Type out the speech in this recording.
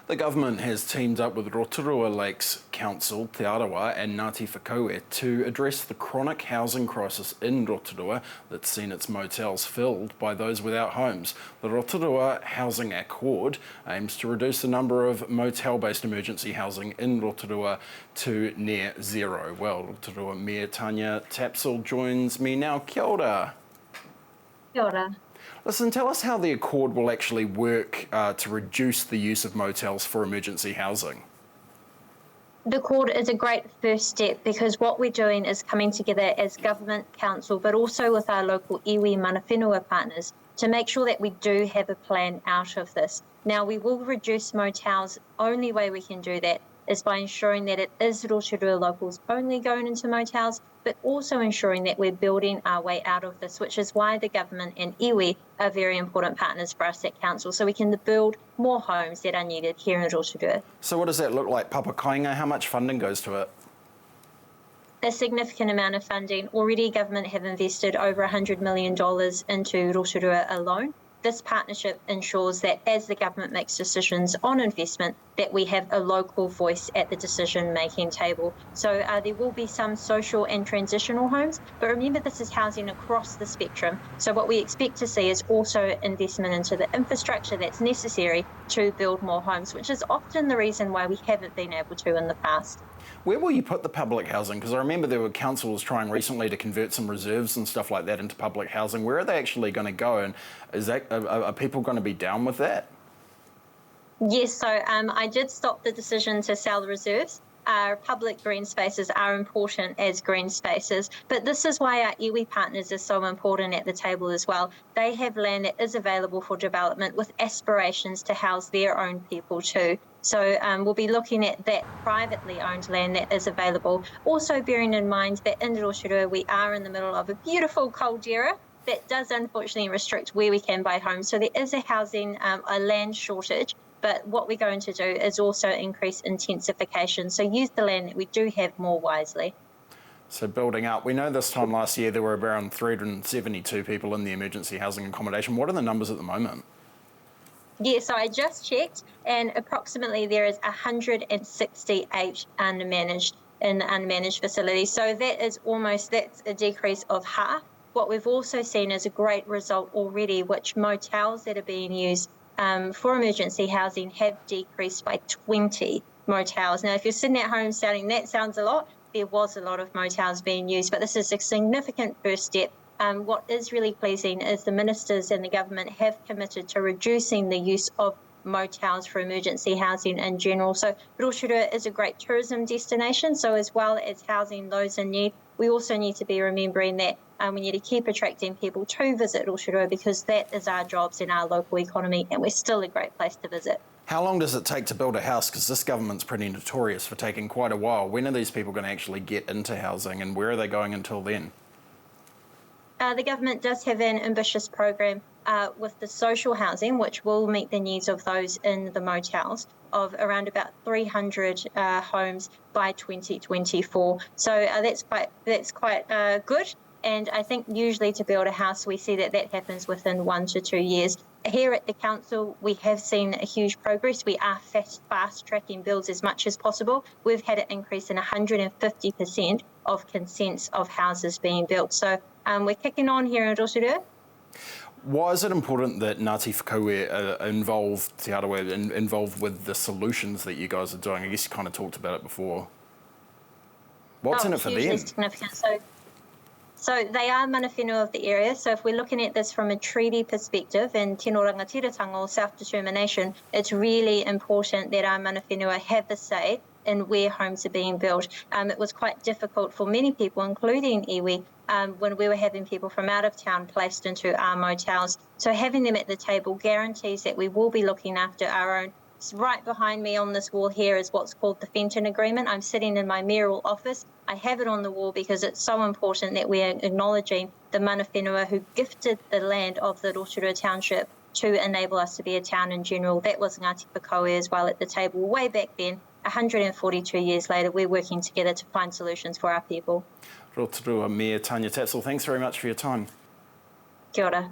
The government has teamed up with Rotorua Lakes Council, Te Arawa and Ngāti Whakaue to address the chronic housing crisis in Rotorua that's seen its motels filled by those without homes. The Rotorua Housing Accord aims to reduce the number of motel-based emergency housing in Rotorua to near zero. Well, Rotorua Mayor Tanya Tapsell joins me now. Kia ora. Kia ora. Listen, tell us how the Accord will actually work to reduce the use of motels for emergency housing. The Accord is a great first step because what we're doing is coming together as government, council, but also with our local iwi mana whenua partners to make sure that we do have a plan out of this. Now, we will reduce motels. Only way we can do that is by ensuring that it is Rotorua locals only going into motels, but also ensuring that we're building our way out of this, which is why the government and iwi are very important partners for us at council, so we can build more homes that are needed here in Rotorua. So what does that look like, Papa Kainga? How much funding goes to it? A significant amount of funding. Already government have invested over $100 million into Rotorua alone. This partnership ensures that as the government makes decisions on investment, that we have a local voice at the decision-making table. So there will be some social and transitional homes, but remember this is housing across the spectrum. So what we expect to see is also investment into the infrastructure that's necessary to build more homes, which is often the reason why we haven't been able to in the past. Where will you put the public housing? Because I remember there were councils trying recently to convert some reserves and stuff like that into public housing. Where are they actually going to go? And are people going to be down with that? Yes, so I did stop the decision to sell the reserves. Our public green spaces are important as green spaces, but this is why our iwi partners are so important at the table as well. They have land that is available for development with aspirations to house their own people too. So we'll be looking at that privately owned land that is available. Also bearing in mind that in Rotorua we are in the middle of a beautiful caldera that does unfortunately restrict where we can buy homes. So there is a land shortage. But what we're going to do is also increase intensification. So use the land that we do have more wisely. So building up. We know this time last year there were around 372 people in the emergency housing accommodation. What are the numbers at the moment? Yeah, so I just checked and approximately there is 168 undermanaged in the unmanaged facilities. So that's a decrease of half. What we've also seen is a great result already, which motels that are being used for emergency housing have decreased by 20 motels. Now, if you're sitting at home saying that sounds a lot, there was a lot of motels being used, but this is a significant first step. What is really pleasing is the ministers and the government have committed to reducing the use of motels for emergency housing in general. So Rotorua is a great tourism destination, so as well as housing those in need, we also need to be remembering that we need to keep attracting people to visit Rotorua because that is our jobs in our local economy and we're still a great place to visit. How long does it take to build a house? Because this government's pretty notorious for taking quite a while. When are these people going to actually get into housing and where are they going until then? The government does have an ambitious program with the social housing, which will meet the needs of those in the motels, of around about 300 homes by 2024. So that's quite good. And I think usually to build a house, we see that happens within 1 to 2 years. Here at the council, we have seen a huge progress. We are fast-tracking builds as much as possible. We've had an increase in 150% of consents of houses being built. So we're kicking on here in Rotorua. Why is it important that Ngāti Whakaue involved, Te Arawa, involved with the solutions that you guys are doing? I guess you kind of talked about it before. What's in it for them? Significant. So they are mana whenua of the area. So if we're looking at this from a treaty perspective and tino rangatiratanga or self-determination, it's really important that our mana whenua have a say in where homes are being built. It was quite difficult for many people, including iwi, when we were having people from out of town placed into our motels. So having them at the table guarantees that we will be looking after our own. Right behind me on this wall here is what's called the Fenton Agreement. I'm sitting in my mayoral office. I have it on the wall because it's so important that we are acknowledging the mana whenua who gifted the land of the Rotorua township to enable us to be a town in general. That was Ngāti Whakaue as well at the table way back then. 142 years later, we're working together to find solutions for our people. Rotorua Mayor Tanya Tapsell, thanks very much for your time. Kia ora.